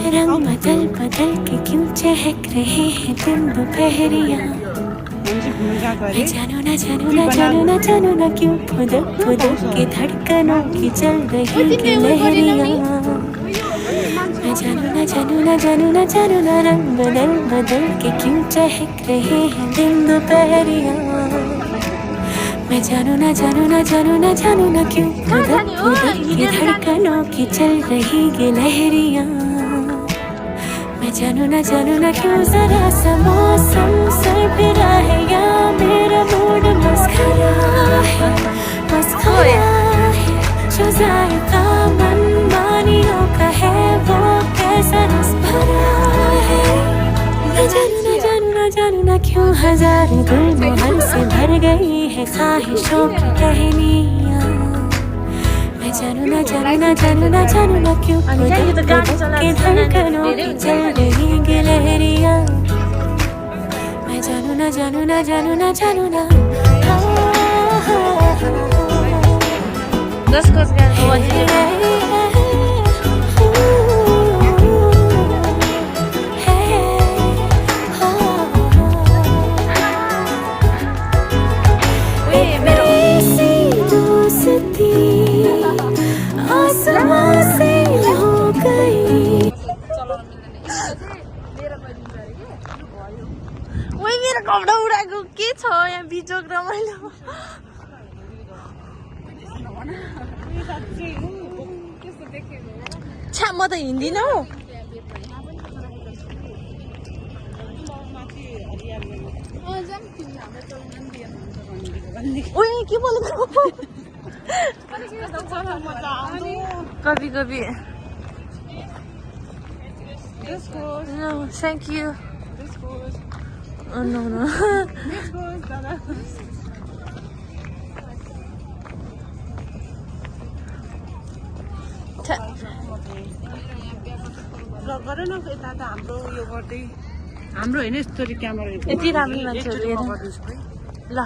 रंग बदल बदल के क्यों चहक रहे हैं दिन दोपहरिया। जानू ना जानू ना जानू ना जानू ना क्यों फुदक फुदक के धड़कनों की चल रही लहरिया। जानू ना जानू ना जानू ना जानू ना रंग बदल बदल के क्यों चहक रहे हैं दिन दोपहरिया। मैं जानू ना जानू ना जानू ना जानू ना क्यों फुदक फुदक के धड़कनों की चल रही ये लहरिया। मैं जानू ना क्यों जरा सा मौसम सरफिरा है या मेरा मूड मस्खरा है जो जायका मनमानियों का है वो कैसा रस भरा है। मैं जानू ना क्यों हजार गुल मोहर से भर गई है ख्वाहिशों की टहनियाँ। मैं जानू ना क्यों के धड़कनों की चल रही गिलहरियाँ। मैं जानू ना मेरो कपडा उडाएको के छ यहाँ बिजोग रमाइलो। छ्या म त हिँड्दिन हौ। ओए के बोलेको कभी कभी। No, thank you. Oh no no. हाम्रो होइन यस्तो क्यामेरा यति राम्रो मान्छेहरू ल